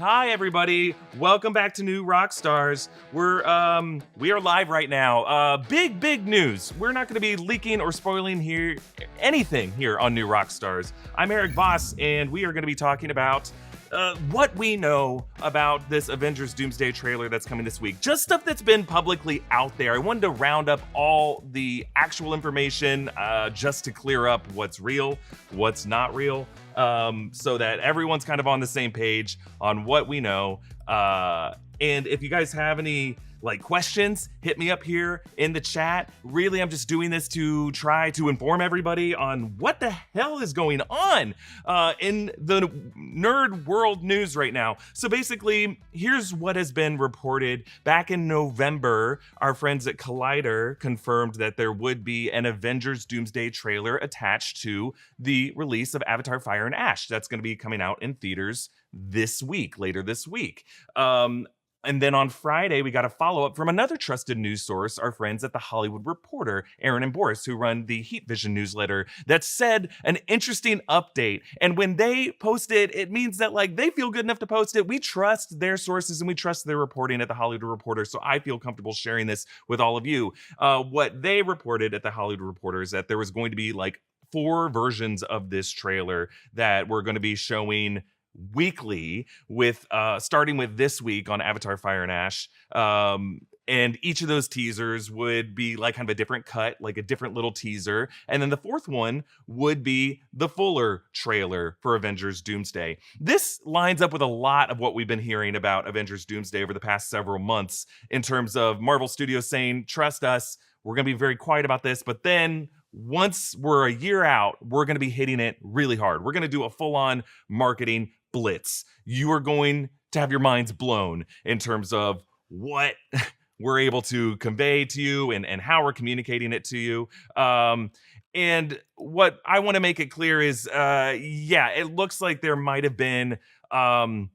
Hi everybody, welcome back to New Rockstars. We are live right now. Big news. We're not going to be leaking or spoiling anything here on New Rockstars. I'm Erik Voss, and we are going to be talking about what we know about this Avengers Doomsday trailer that's coming this week. Just stuff that's been publicly out there. I wanted to round up all the actual information just to clear up what's real, what's not real. So that everyone's kind of on the same page on what we know. And if you guys have any questions, hit me up here in the chat. Really, I'm just doing this to try to inform everybody on what the hell is going on in the nerd world news right now. So basically, here's what has been reported. Back in November, our friends at Collider confirmed that there would be an Avengers Doomsday trailer attached to the release of Avatar: Fire and Ash. That's going to be coming out in theaters later this week. And then on Friday, we got a follow-up from another trusted news source, our friends at The Hollywood Reporter, Aaron and Boris, who run the Heat Vision newsletter, that said an interesting update. And when they post it, it means that they feel good enough to post it. We trust their sources and we trust their reporting at The Hollywood Reporter, so I feel comfortable sharing this with all of you. What they reported at The Hollywood Reporter is that there was going to be 4 versions of this trailer that we're going to be showing weekly, with starting with this week on Avatar: Fire and Ash. And each of those teasers would be kind of a different cut, a different little teaser. And then the fourth one would be the fuller trailer for Avengers Doomsday. This lines up with a lot of what we've been hearing about Avengers Doomsday over the past several months, in terms of Marvel Studios saying, trust us, we're going to be very quiet about this. But then once we're a year out, we're going to be hitting it really hard. We're going to do a full-on marketing blitz. You are going to have your minds blown in terms of what we're able to convey to you and how we're communicating it to you. And what I want to make it clear is, it looks like there might have been a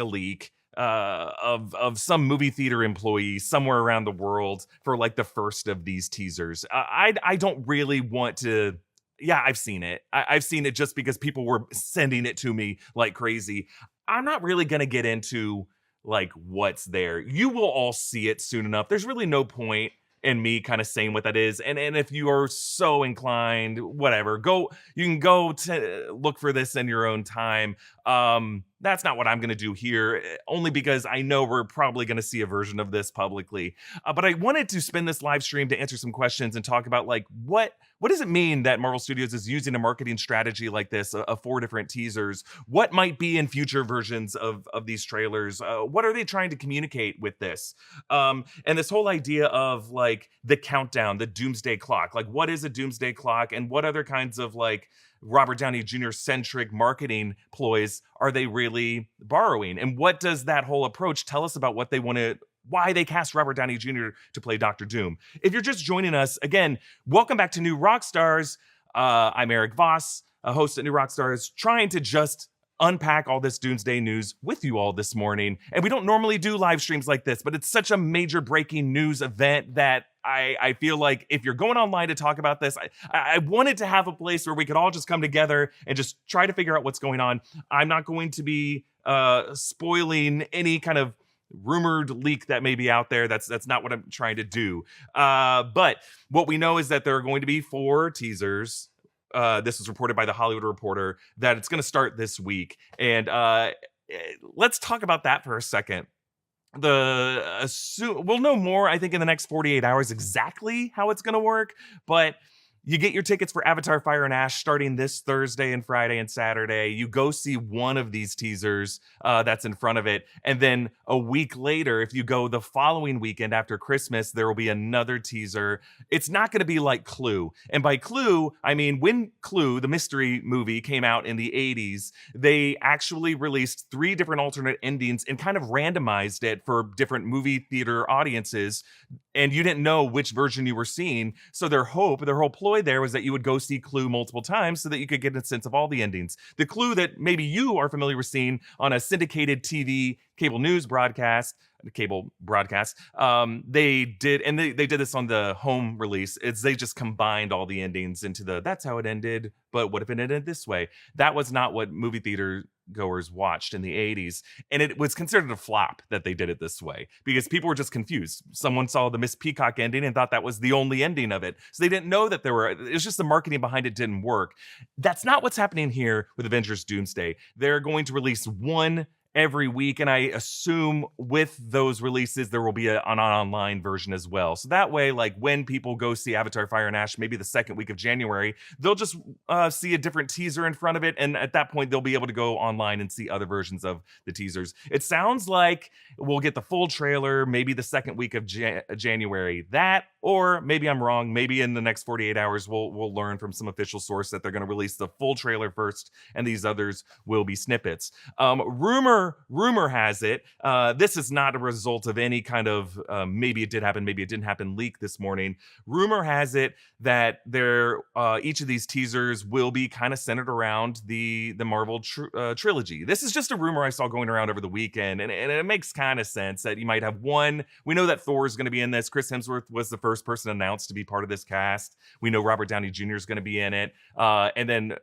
leak of some movie theater employee somewhere around the world for the first of these teasers. I don't really want to. Yeah, I've seen it. I've seen it just because people were sending it to me like crazy. I'm not really going to get into what's there. You will all see it soon enough. There's really no point in me kind of saying what that is. And if you are so inclined, whatever, you can go to look for this in your own time. That's not what I'm going to do here, only because I know we're probably going to see a version of this publicly. But I wanted to spend this live stream to answer some questions and talk about what does it mean that Marvel Studios is using a marketing strategy like this, of 4 different teasers? What might be in future versions of these trailers? What are they trying to communicate with this? And this whole idea of the countdown, the doomsday clock. What is a doomsday clock, and what other kinds of Robert Downey Jr. centric marketing ploys are they really borrowing? And what does that whole approach tell us about what they want to, why they cast Robert Downey Jr. to play Dr. Doom? If you're just joining us, again, welcome back to New Rockstars. I'm Erik Voss, a host at New Rockstars, trying to just unpack all this Doomsday news with you all this morning. And we don't normally do live streams like this, but it's such a major breaking news event that I feel like if you're going online to talk about this, I wanted to have a place where we could all just come together and just try to figure out what's going on. I'm not going to be spoiling any kind of rumored leak that may be out there. That's not what I'm trying to do. But what we know is that there are going to be 4 teasers. This was reported by The Hollywood Reporter, that it's going to start this week. And let's talk about that for a second. We'll know more, I think, in the next 48 hours exactly how it's going to work. But you get your tickets for Avatar: Fire and Ash starting this Thursday and Friday and Saturday. You go see one of these teasers that's in front of it. And then a week later, if you go the following weekend after Christmas, there will be another teaser. It's not going to be like Clue. And by Clue, I mean, when Clue, the mystery movie, came out in the 80s, they actually released 3 different alternate endings and kind of randomized it for different movie theater audiences. And you didn't know which version you were seeing. So their whole ploy there was that you would go see Clue multiple times so that you could get a sense of all the endings. The Clue that maybe you are familiar with seeing on a syndicated TV cable broadcast, they did this on the home release. They just combined all the endings into that's how it ended, but what if it ended this way? That was not what movie theater goers watched in the 80s. And it was considered a flop that they did it this way because people were just confused. Someone saw the Miss Peacock ending and thought that was the only ending of it. So they didn't know that it was just the marketing behind it didn't work. That's not what's happening here with Avengers Doomsday. They're going to release one every week, and I assume with those releases there will be an online version as well. So that way, like when people go see Avatar Fire and Ash, maybe the second week of January, they'll just see a different teaser in front of it, and at that point they'll be able to go online and see other versions of the teasers. It sounds like we'll get the full trailer maybe the second week of January. That, or maybe I'm wrong, maybe in the next 48 hours we'll learn from some official source that they're going to release the full trailer first and these others will be snippets. Rumor has it, this is not a result of any kind of maybe it did happen, maybe it didn't happen leak this morning. Rumor has it that each of these teasers will be kind of centered around the Marvel trilogy. This is just a rumor I saw going around over the weekend, and it makes kind of sense that you might have one. We know that Thor is going to be in this. Chris Hemsworth was the first person announced to be part of this cast. We know Robert Downey Jr. is going to be in it. And then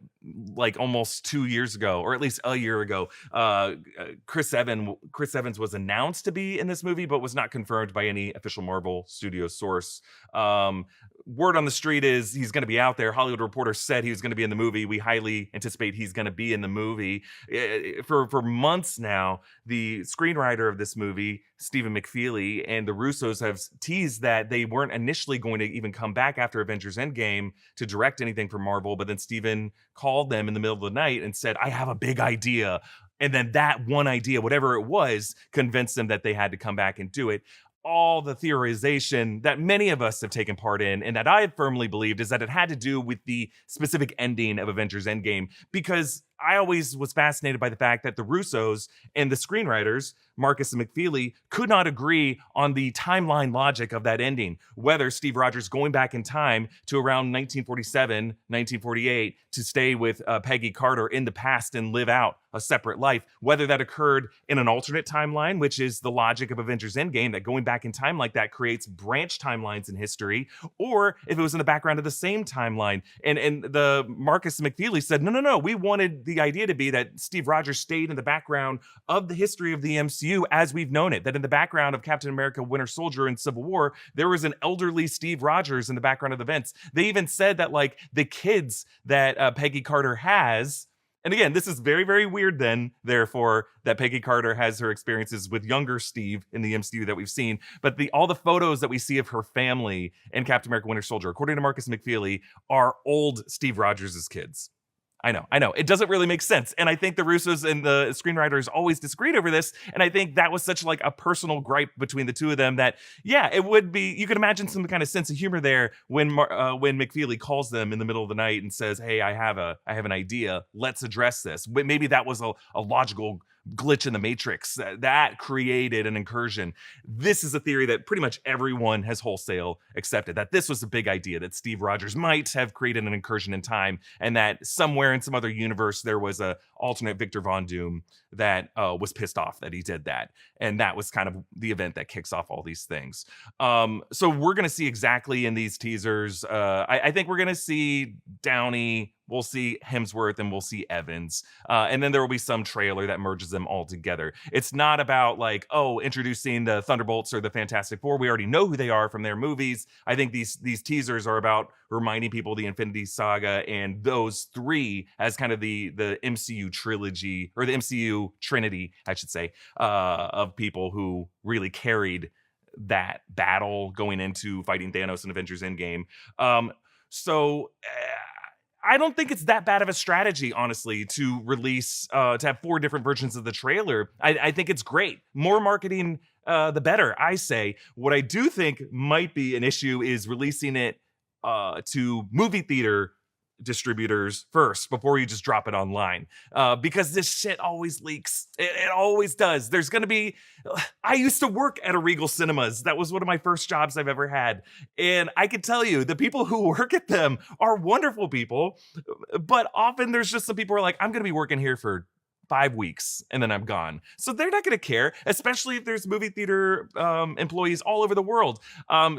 like almost 2 years ago, or at least a year ago, Chris Evans was announced to be in this movie, but was not confirmed by any official Marvel Studios source. Word on the street is he's going to be out there. Hollywood Reporter said he was going to be in the movie. We highly anticipate he's going to be in the movie. For months now, the screenwriter of this movie, Stephen McFeely, and the Russos have teased that they weren't initially going to even come back after Avengers Endgame to direct anything for Marvel, but then Stephen called them in the middle of the night and said, I have a big idea. And then that one idea, whatever it was, convinced them that they had to come back and do it. All the theorization that many of us have taken part in, and that I have firmly believed, is that it had to do with the specific ending of Avengers Endgame, because I always was fascinated by the fact that the Russos and the screenwriters, Marcus and McFeely, could not agree on the timeline logic of that ending. Whether Steve Rogers going back in time to around 1947, 1948 to stay with Peggy Carter in the past and live out a separate life, whether that occurred in an alternate timeline, which is the logic of Avengers Endgame, that going back in time like that creates branch timelines in history, or if it was in the background of the same timeline. And the Marcus and McFeely said, no, we wanted the idea to be that Steve Rogers stayed in the background of the history of the MCU as we've known it, that in the background of Captain America, Winter Soldier, and Civil War, there was an elderly Steve Rogers in the background of events. They even said that like the kids that Peggy Carter has, and again, this is very, very weird then, therefore, that Peggy Carter has her experiences with younger Steve in the MCU that we've seen. But all the photos that we see of her family in Captain America Winter Soldier, according to Marcus McFeely, are old Steve Rogers' kids. I know. It doesn't really make sense. And I think the Russos and the screenwriters always disagreed over this. And I think that was such like a personal gripe between the two of them that, yeah, it would be, you could imagine some kind of sense of humor there when McFeely calls them in the middle of the night and says, hey, I have an idea. Let's address this. But maybe that was a logical glitch in the matrix that created an incursion. This is a theory that pretty much everyone has wholesale accepted, that this was a big idea, that Steve Rogers might have created an incursion in time, and that somewhere in some other universe there was a alternate Victor Von Doom that was pissed off that he did that, and that was kind of the event that kicks off all these things. So we're going to see exactly in these teasers, I think we're going to see Downey, we'll see Hemsworth, and we'll see Evans. And then there will be some trailer that merges them all together. It's not about like, introducing the Thunderbolts or the Fantastic Four. We already know who they are from their movies. I think these teasers are about reminding people the Infinity Saga and those three as kind of the MCU trilogy, or the MCU trinity, I should say, of people who really carried that battle going into fighting Thanos in Avengers Endgame. I don't think it's that bad of a strategy, honestly, to release, to have 4 different versions of the trailer. I think it's great. More marketing, the better, I say. What I do think might be an issue is releasing it to movie theater distributors first before you just drop it online, because this shit always leaks. It always does. There's gonna be, I used to work at a Regal Cinemas. That was one of my first jobs I've ever had, and I can tell you the people who work at them are wonderful people, but often there's just some people who are like, I'm gonna be working here for 5 weeks and then I'm gone. So they're not going to care, especially if there's movie theater employees all over the world.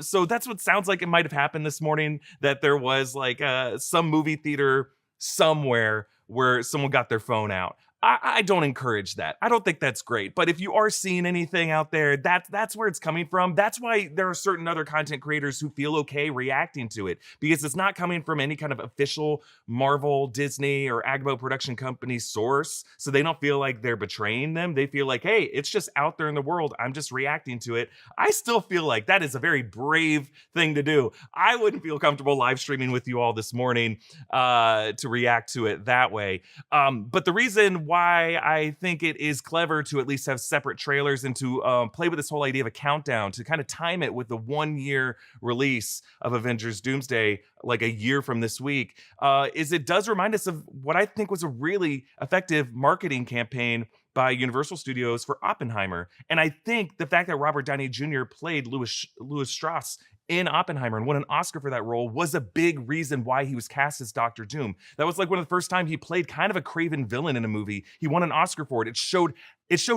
So that's what sounds like it might have happened this morning, that there was like some movie theater somewhere where someone got their phone out. I don't encourage that. I don't think that's great. But if you are seeing anything out there, that's where it's coming from. That's why there are certain other content creators who feel okay reacting to it, because it's not coming from any kind of official Marvel, Disney, or Agbo production company source. So they don't feel like they're betraying them. They feel like, hey, it's just out there in the world. I'm just reacting to it. I still feel like that is a very brave thing to do. I wouldn't feel comfortable live streaming with you all this morning to react to it that way. But the reason why I think it is clever to at least have separate trailers and to play with this whole idea of a countdown, to kind of time it with the 1-year release of Avengers Doomsday, like a year from this week, is it does remind us of what I think was a really effective marketing campaign by Universal Studios for Oppenheimer. And I think the fact that Robert Downey Jr. played Louis Strauss in Oppenheimer and won an Oscar for that role was a big reason why he was cast as Doctor Doom. That was like one of the first time he played kind of a craven villain in a movie. He won an Oscar for it. It showed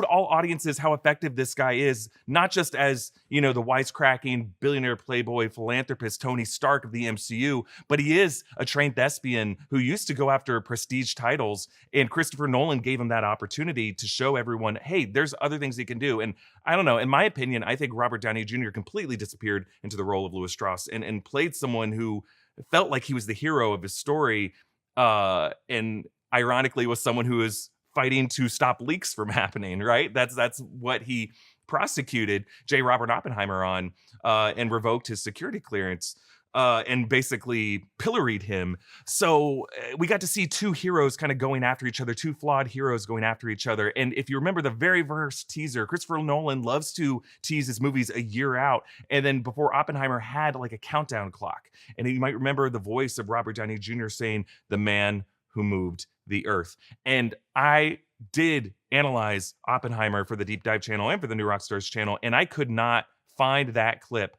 all audiences how effective this guy is, not just as, the wisecracking billionaire playboy philanthropist Tony Stark of the MCU, but he is a trained thespian who used to go after prestige titles, and Christopher Nolan gave him that opportunity to show everyone, hey, there's other things he can do. And I don't know, in my opinion, I think Robert Downey Jr. completely disappeared into the role of Louis Strauss and played someone who felt like he was the hero of his story, and ironically was someone who is fighting to stop leaks from happening, right? That's what he prosecuted J. Robert Oppenheimer on, and revoked his security clearance, and basically pilloried him. So we got to see two heroes kind of going after each other, two flawed heroes going after each other. And if you remember the very first teaser, Christopher Nolan loves to tease his movies a year out. And then before Oppenheimer had like a countdown clock. And you might remember the voice of Robert Downey Jr. saying, "The man who moved the earth." And I did analyze Oppenheimer for the Deep Dive channel and for the New Rockstars channel, and I could not find that clip.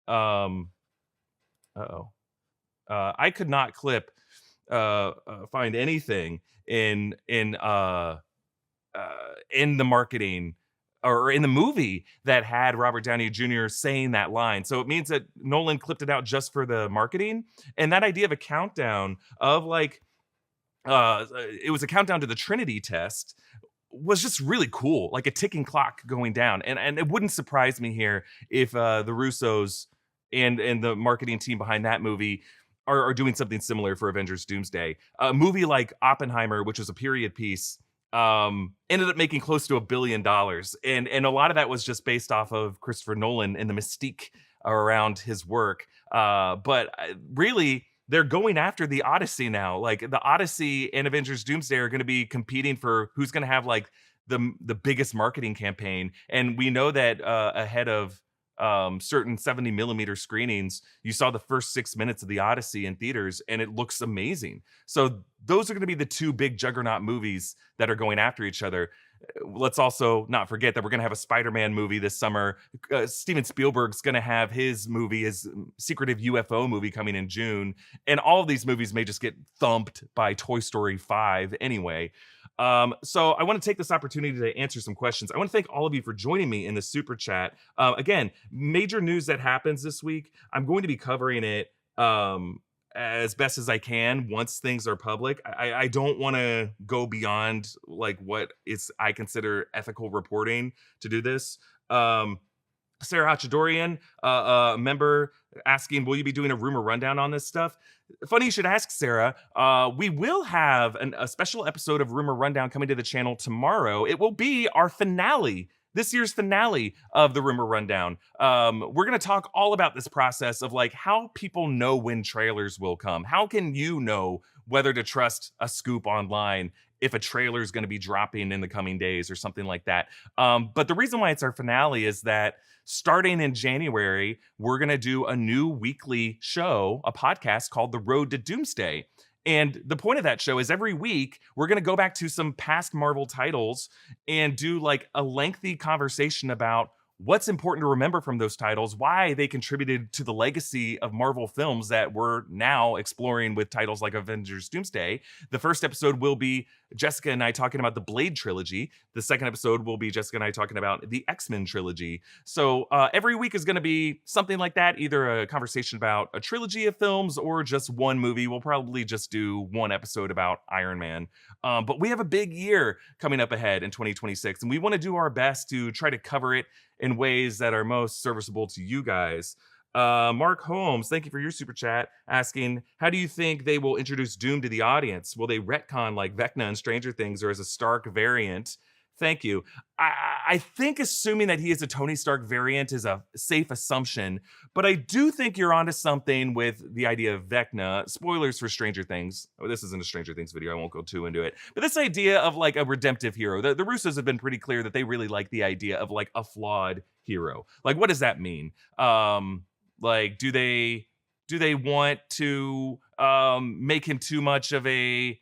I could not find anything in the marketing or in the movie that had Robert Downey Jr. saying that line. So it means that Nolan clipped it out just for the marketing. And that idea of a countdown of like, it was a countdown to the Trinity test, was just really cool, like a ticking clock going down. And it wouldn't surprise me here if the Russos and the marketing team behind that movie are doing something similar for Avengers Doomsday. A movie like Oppenheimer, which was a period piece, ended up making close to $1 billion. And a lot of that was just based off of Christopher Nolan and the mystique around his work. But really, they're going after the Odyssey now. Like the Odyssey and Avengers Doomsday are going to be competing for who's going to have like the biggest marketing campaign. And we know that ahead of certain 70 millimeter screenings, you saw the first 6 minutes of the Odyssey in theaters, and it looks amazing. So those are going to be the two big juggernaut movies that are going after each other. Let's also not forget that we're going to have a Spider-Man movie this summer. Steven Spielberg's going to have his movie, his secretive UFO movie, coming in June. And all of these movies may just get thumped by Toy Story 5 anyway. So I want to take this opportunity to answer some questions. I want to thank all of you for joining me in the super chat. Again, major news that happens this week, I'm going to be covering it as best as I can once things are public. I don't want to go beyond like what is I consider ethical reporting to do this. Sarah Hachadorian, a member, asking, will you be doing a rumor rundown on this stuff? Funny you should ask, Sarah. We will have a special episode of Rumor Rundown coming to the channel tomorrow. It will be our finale, this year's finale of the Rumor Rundown. We're going to talk all about this process of like how people know when trailers will come. How can you know whether to trust a scoop online if a trailer is going to be dropping in the coming days or something like that? But the reason why it's our finale is that starting in January, we're going to do a new weekly show, a podcast called The Road to Doomsday. And the point of that show is every week, we're going to go back to some past Marvel titles and do like a lengthy conversation about what's important to remember from those titles, why they contributed to the legacy of Marvel films that we're now exploring with titles like Avengers Doomsday. The first episode will be Jessica and I talking about the Blade trilogy. The second episode will be Jessica and I talking about the X-Men trilogy. So every week is going to be something like that, either a conversation about a trilogy of films or just one movie. We'll probably just do one episode about Iron Man. But we have a big year coming up ahead in 2026, and we want to do our best to try to cover it in ways that are most serviceable to you guys. Mark Holmes, thank you for your super chat, asking, how do you think they will introduce Doom to the audience? Will they retcon like Vecna in Stranger Things or as a Stark variant? Thank you. I think assuming that he is a Tony Stark variant is a safe assumption, but I do think you're onto something with the idea of Vecna. Spoilers for Stranger Things. Oh, this isn't a Stranger Things video. I won't go too into it. But this idea of like a redemptive hero. The Russos have been pretty clear that they really like the idea of like a flawed hero. Like, what does that mean? Like, do they want to make him too much of a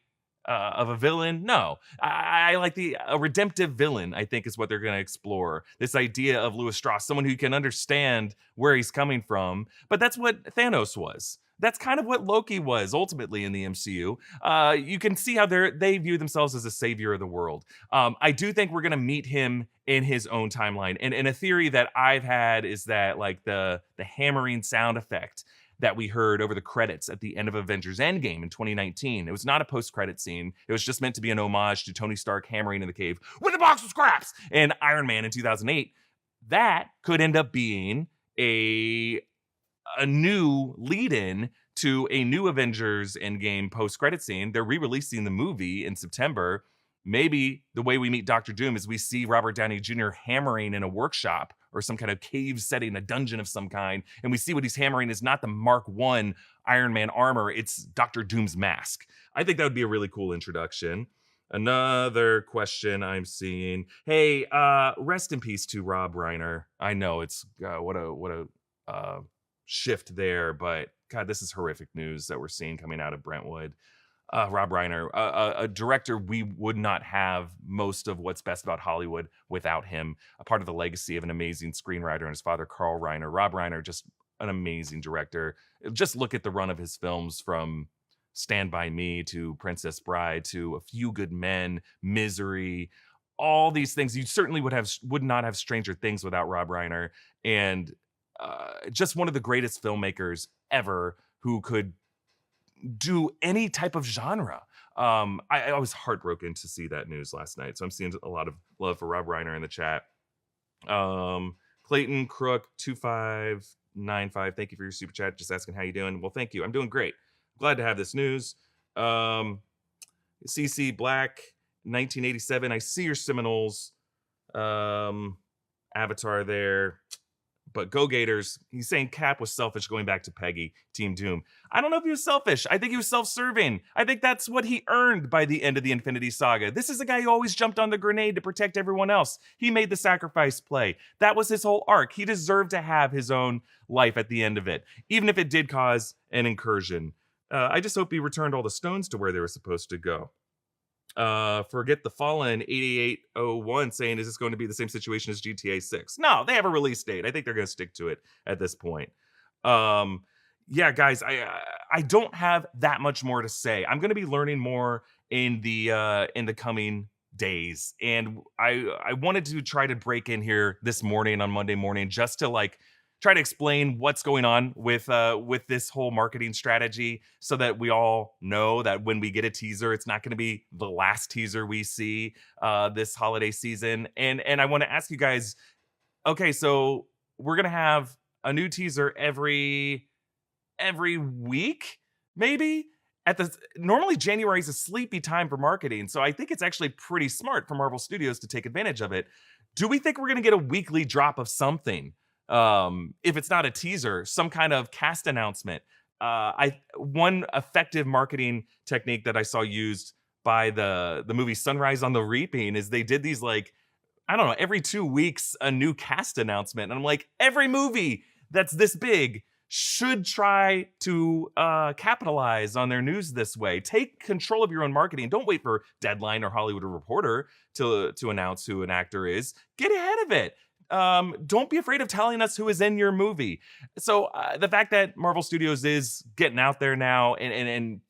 villain? No, I like a redemptive villain. I think is what they're going to explore. This idea of Louis Strauss, someone who can understand where he's coming from. But that's what Thanos was. That's kind of what Loki was ultimately in the MCU. You can see how they view themselves as a savior of the world. I do think we're going to meet him in his own timeline. And a theory that I've had is that like the hammering sound effect that we heard over the credits at the end of Avengers Endgame in 2019. It was not a post-credit scene. It was just meant to be an homage to Tony Stark hammering in the cave with a box of scraps and Iron Man in 2008. That could end up being a new lead-in to a new Avengers Endgame post-credit scene. They're re-releasing the movie in September. Maybe the way we meet Dr. Doom is we see Robert Downey Jr. hammering in a workshop or some kind of cave setting, a dungeon of some kind, and we see what he's hammering is not the Mark I Iron Man armor, it's Dr. Doom's mask. I think that would be a really cool introduction. Another question I'm seeing. Hey, rest in peace to Rob Reiner. I know it's what a shift there, but God, this is horrific news that we're seeing coming out of Brentwood. Rob Reiner, a director we would not have most of what's best about Hollywood without him. A part of the legacy of an amazing screenwriter and his father, Carl Reiner. Rob Reiner, just an amazing director. Just look at the run of his films from Stand By Me to Princess Bride to A Few Good Men, Misery, all these things. You certainly would not have Stranger Things without Rob Reiner. And just one of the greatest filmmakers ever who could do any type of genre. I was heartbroken to see that news last night. So I'm seeing a lot of love for Rob Reiner in the chat. Clayton Crook 2595. Thank you for your super chat. Just asking how you doing. Well, thank you. I'm doing great. Glad to have this news. CC Black 1987. I see your Seminoles avatar there. But go Gators. He's saying Cap was selfish going back to Peggy, Team Doom. I don't know if he was selfish. I think he was self-serving. I think that's what he earned by the end of the Infinity Saga. This is a guy who always jumped on the grenade to protect everyone else. He made the sacrifice play. That was his whole arc. He deserved to have his own life at the end of it, even if it did cause an incursion. I just hope he returned all the stones to where they were supposed to go. Forget the Fallen 8801 saying, is this going to be the same situation as GTA 6? No, they have a release date. I think they're going to stick to it at this point. Yeah, guys, I don't have that much more to say. I'm going to be learning more in the coming days, and I wanted to try to break in here this morning on Monday morning just to like try to explain what's going on with this whole marketing strategy so that we all know that when we get a teaser, it's not going to be the last teaser we see this holiday season. And I want to ask you guys, okay, so we're going to have a new teaser every week, maybe? Normally January is a sleepy time for marketing, so I think it's actually pretty smart for Marvel Studios to take advantage of it. Do we think we're going to get a weekly drop of something? If it's not a teaser, some kind of cast announcement. One effective marketing technique that I saw used by the movie Sunrise on the Reaping is they did these like, I don't know, every 2 weeks, a new cast announcement. And I'm like, every movie that's this big should try to capitalize on their news this way. Take control of your own marketing. Don't wait for Deadline or Hollywood Reporter to announce who an actor is. Get ahead of it. Don't be afraid of telling us who is in your movie. So the fact that Marvel Studios is getting out there now and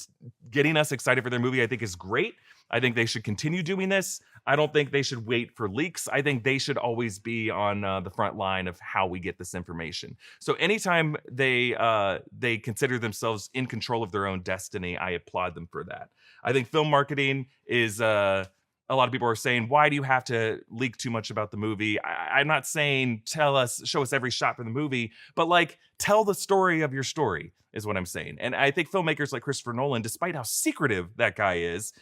getting us excited for their movie, I think is great. I think they should continue doing this. I don't think they should wait for leaks. I think they should always be on the front line of how we get this information. So anytime they consider themselves in control of their own destiny, I applaud them for that. I think film marketing is a lot of people are saying, why do you have to leak too much about the movie? I'm not saying show us every shot from the movie, but like tell the story of your story is what I'm saying. And I think filmmakers like Christopher Nolan, despite how secretive that guy is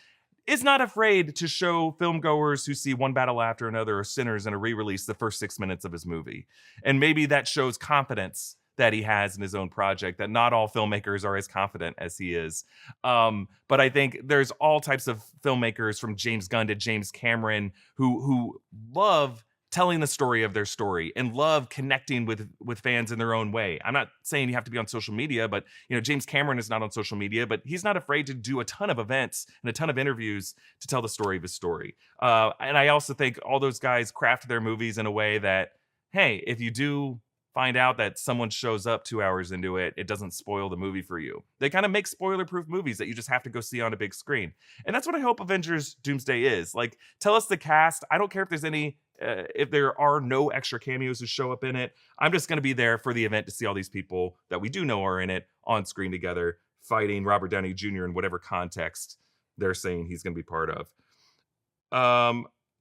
not afraid to show filmgoers who see one battle after another or sinners in a re-release the first 6 minutes of his movie. And maybe that shows confidence that he has in his own project, that not all filmmakers are as confident as he is. But I think there's all types of filmmakers from James Gunn to James Cameron who love telling the story of their story and love connecting with fans in their own way. I'm not saying you have to be on social media, but James Cameron is not on social media, but he's not afraid to do a ton of events and a ton of interviews to tell the story of his story. And I also think all those guys craft their movies in a way that, hey, if you do find out that someone shows up 2 hours into it, it doesn't spoil the movie for you. They kind of make spoiler-proof movies that you just have to go see on a big screen. And that's what I hope Avengers Doomsday is. Like, tell us the cast. I don't care if there's any if there are no extra cameos who show up in it. I'm just going to be there for the event to see all these people that we do know are in it on screen together, fighting Robert Downey Jr. in whatever context they're saying he's going to be part of.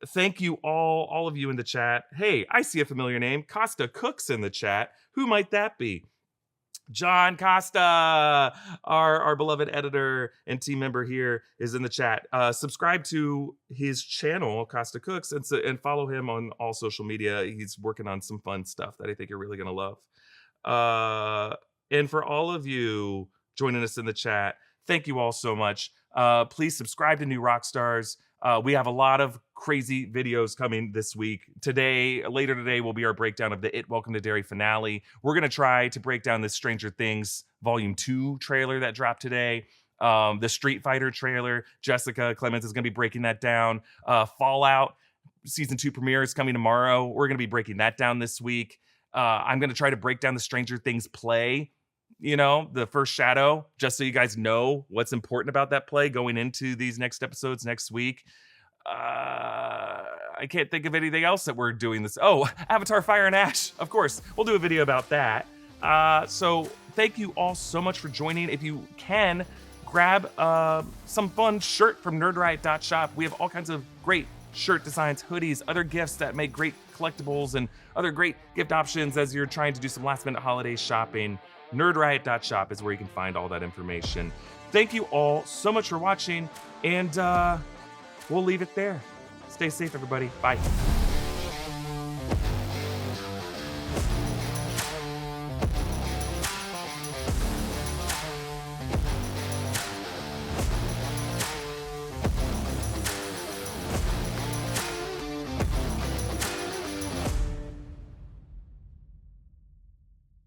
Thank you all of you in the chat. Hey, I see a familiar name. Costa Cook's in the chat. Who might that be? John Costa, our beloved editor and team member here, is in the chat. Subscribe to his channel, Costa Cooks, and follow him on all social media. He's working on some fun stuff that I think you're really going to love. And for all of you joining us in the chat, thank you all so much. Please subscribe to New Rockstars. We have a lot of crazy videos coming this week. Later today, will be our breakdown of the It Welcome to Derry finale. We're going to try to break down the Stranger Things Volume 2 trailer that dropped today. The Street Fighter trailer. Jessica Clemons is going to be breaking that down. Fallout Season 2 premiere is coming tomorrow. We're going to be breaking that down this week. I'm going to try to break down the Stranger Things play. The first shadow, just so you guys know what's important about that play going into these next episodes next week. I can't think of anything else that we're doing this. Oh, Avatar Fire and Ash. Of course, we'll do a video about that. So thank you all so much for joining. If you can, grab some fun shirt from nerdriot.shop. We have all kinds of great shirt designs, hoodies, other gifts that make great collectibles and other great gift options as you're trying to do some last minute holiday shopping. Nerdriot.shop is where you can find all that information. Thank you all so much for watching, and we'll leave it there. Stay safe, everybody. Bye.